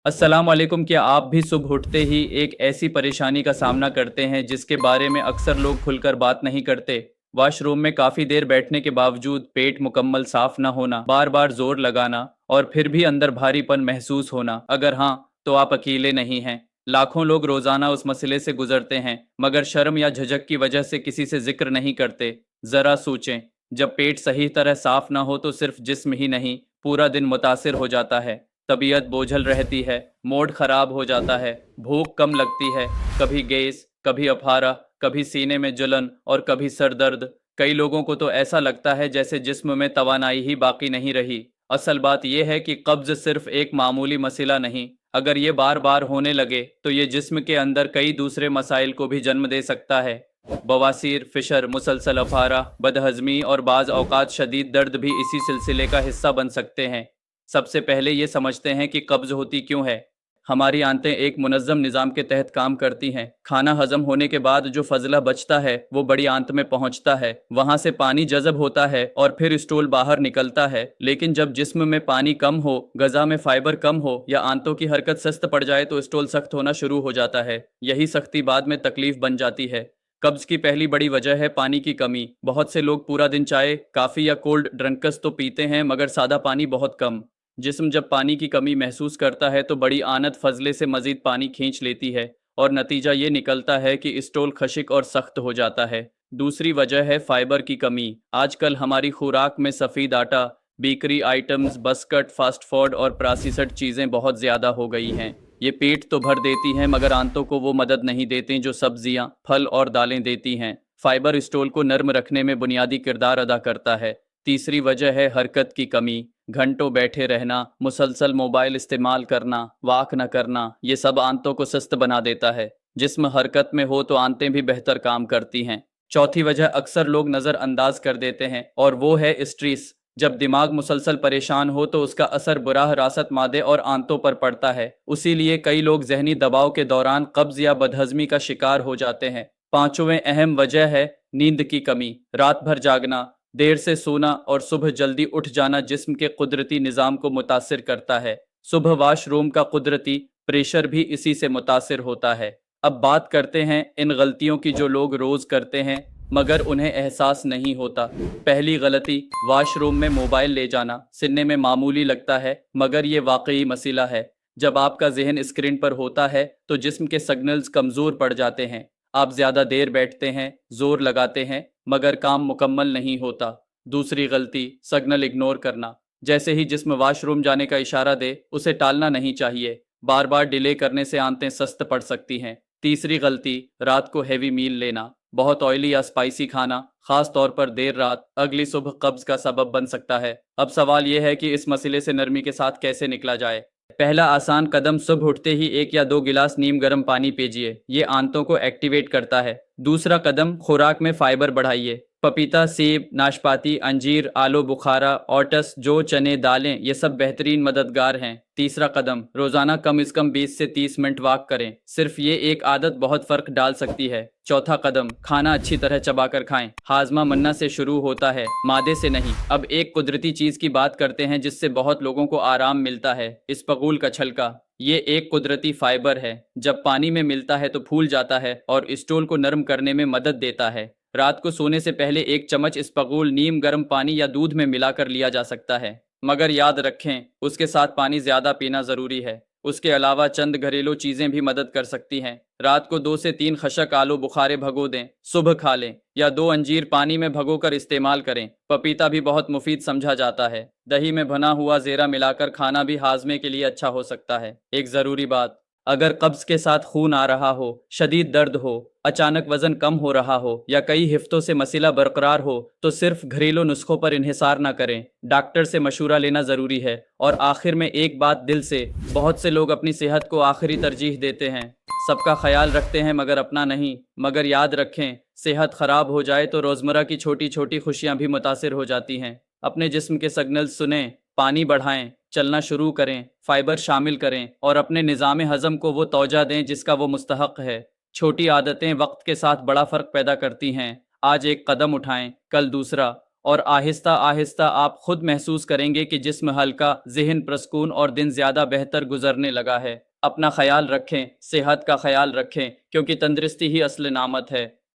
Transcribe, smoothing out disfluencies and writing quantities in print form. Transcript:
अस्सलाम वालेकुम। क्या आप भी सुबह उठते ही एक ऐसी परेशानी का सामना करते हैं जिसके बारे में अक्सर लोग खुलकर बात नहीं करते? वॉशरूम में काफ़ी देर बैठने के बावजूद पेट मुकम्मल साफ न होना, बार बार जोर लगाना और फिर भी अंदर भारीपन महसूस होना। अगर हाँ, तो आप अकेले नहीं हैं। लाखों लोग रोज़ाना उस मसले से गुजरते हैं, मगर शर्म या झिझक की वजह से किसी से जिक्र नहीं करते। ज़रा सोचें, जब पेट सही तरह साफ ना हो तो सिर्फ जिस्म ही नहीं, पूरा दिन मुतासिर हो जाता है। तबीयत बोझल रहती है, मूड खराब हो जाता है, भूख कम लगती है, कभी गैस, कभी अफारा, कभी सीने में जलन और कभी सर दर्द। कई लोगों को तो ऐसा लगता है जैसे जिस्म में तवानाई ही बाकी नहीं रही। असल बात यह है कि कब्ज सिर्फ एक मामूली मसला नहीं, अगर ये बार बार होने लगे तो ये जिस्म के अंदर कई दूसरे मसाइल को भी जन्म दे सकता है। बवासीर, फिशर, मुसलसल अफारा, बदहजमी और बाज़ औकात शदीद दर्द भी इसी सिलसिले का हिस्सा बन सकते हैं। सबसे पहले ये समझते हैं कि कब्ज़ होती क्यों है। हमारी आंतें एक मुनज़्ज़म निज़ाम के तहत काम करती हैं। खाना हज़म होने के बाद जो फजला बचता है वो बड़ी आंत में पहुंचता है, वहां से पानी जज़ब होता है और फिर स्टूल बाहर निकलता है। लेकिन जब जिस्म में पानी कम हो, ग़ज़ा में फाइबर कम हो या आंतों की हरकत सस्त पड़ जाए तो स्टूल सख्त होना शुरू हो जाता है। यही सख्ती बाद में तकलीफ बन जाती है। कब्ज़ की पहली बड़ी वजह है पानी की कमी। बहुत से लोग पूरा दिन चाय, काफ़ी या कोल्ड ड्रिंक्स तो पीते हैं, मगर सादा पानी बहुत कम। जिस्म जब पानी की कमी महसूस करता है तो बड़ी आनत फजले से मजीद पानी खींच लेती है और नतीजा ये निकलता है कि स्टूल खशिक और सख्त हो जाता है। दूसरी वजह है फाइबर की कमी। आजकल हमारी खुराक में सफ़ेद आटा, बेकरी आइटम्स, बस्कट, फास्ट फूड और प्रोसेस्ड चीज़ें बहुत ज़्यादा हो गई हैं। ये पेट तो भर देती हैं मगर आंतों को वो मदद नहीं देती जो सब्जियां, फल और दालें देती हैं। फाइबर स्टूल को नर्म रखने में बुनियादी किरदार अदा करता है। तीसरी वजह है हरकत की कमी। घंटों बैठे रहना, मुसलसल मोबाइल इस्तेमाल करना, वाक न करना, ये सब आंतों को सुस्त बना देता है। जिस्म हरकत में हो तो आंतें भी बेहतर काम करती हैं। चौथी वजह अक्सर लोग नज़रअंदाज कर देते हैं और वो है स्ट्रेस। जब दिमाग मुसलसल परेशान हो तो उसका असर बुराह रासत मादे और आंतों पर पड़ता है। उसीलिए कई लोग जहनी दबाव के दौरान कब्ज या बदहजमी का शिकार हो जाते हैं। पांचवें अहम वजह है नींद की कमी। रात भर जागना, देर से सोना और सुबह जल्दी उठ जाना जिस्म के कुदरती निज़ाम को मुतासिर करता है। सुबह वाशरूम का कुदरती प्रेशर भी इसी से मुतासिर होता है। अब बात करते हैं इन गलतियों की जो लोग रोज़ करते हैं मगर उन्हें एहसास नहीं होता। पहली गलती, वाशरूम में मोबाइल ले जाना। सुनने में मामूली लगता है मगर ये वाकई मसला है। जब आपका जहन स्क्रीन पर होता है तो जिस्म के सिग्नल्स कमज़ोर पड़ जाते हैं। आप ज़्यादा देर बैठते हैं, जोर लगाते हैं, मगर काम मुकम्मल नहीं होता। दूसरी गलती, सिग्नल इग्नोर करना। जैसे ही जिस्म वाशरूम जाने का इशारा दे, उसे टालना नहीं चाहिए। बार बार डिले करने से आंतें सस्त पड़ सकती हैं। तीसरी गलती, रात को हैवी मील लेना। बहुत ऑयली या स्पाइसी खाना, खास तौर पर देर रात, अगली सुबह कब्ज का सबब बन सकता है। अब सवाल यह है कि इस मसले से नरमी के साथ कैसे निकला जाए। पहला आसान कदम, सुबह उठते ही 1 या 2 गिलास नीम गर्म पानी पीजिए। ये आंतों को एक्टिवेट करता है। दूसरा कदम, खुराक में फाइबर बढ़ाइए। पपीता, सेब, नाशपाती, अंजीर, आलू बुखारा, ओट्स, जौ, चने, दालें, ये सब बेहतरीन मददगार हैं। तीसरा कदम, रोजाना कम से कम 20 से 30 मिनट वॉक करें। सिर्फ ये एक आदत बहुत फर्क डाल सकती है। चौथा कदम, खाना अच्छी तरह चबाकर खाएं। हाजमा मन्ना से शुरू होता है, मादे से नहीं। अब एक कुदरती चीज की बात करते हैं जिससे बहुत लोगों को आराम मिलता है, इसबगोल का छिलका। ये एक कुदरती फाइबर है। जब पानी में मिलता है तो फूल जाता है और स्टूल को नरम करने में मदद देता है। रात को सोने से पहले 1 चम्मच इसबगोल नीम गर्म पानी या दूध में मिलाकर लिया जा सकता है, मगर याद रखें उसके साथ पानी ज्यादा पीना जरूरी है। उसके अलावा चंद घरेलू चीजें भी मदद कर सकती हैं। रात को 2 से 3 खशक आलू बुखारे भगो दें, सुबह खा लें, या 2 अंजीर पानी में भगोकर इस्तेमाल करें। पपीता भी बहुत मुफीद समझा जाता है। दही में भुना हुआ जीरा मिलाकर खाना भी हाजमे के लिए अच्छा हो सकता है। एक जरूरी बात, अगर कब्ज के साथ खून आ रहा हो, शदीद दर्द हो, अचानक वजन कम हो रहा हो या कई हफ्तों से मसला बरकरार हो तो सिर्फ घरेलू नुस्खों पर इन्हिसार न करें। डॉक्टर से मशूरा लेना ज़रूरी है। और आखिर में एक बात दिल से, बहुत से लोग अपनी सेहत को आखिरी तरजीह देते हैं, सबका ख्याल रखते हैं मगर अपना नहीं। मगर याद रखें, सेहत ख़राब हो जाए तो रोज़मर्रा की छोटी छोटी खुशियाँ भी मुतासिर हो जाती हैं। अपने जिस्म के सिग्नल सुनें, पानी बढ़ाएं, चलना शुरू करें, फाइबर शामिल करें और अपने निज़ाम हज़म को वो तवज्जो दें जिसका वो मुस्तहक है। छोटी आदतें वक्त के साथ बड़ा फ़र्क पैदा करती हैं। आज एक कदम उठाएं, कल दूसरा اور آہستہ آہستہ آپ خود محسوس کریں گے کہ جسم ہلکا، ذہن پرسکون اور دن زیادہ بہتر گزرنے لگا ہے۔ اپنا خیال رکھیں، صحت کا خیال رکھیں، کیونکہ تندرستی ہی اصل نعمت ہے۔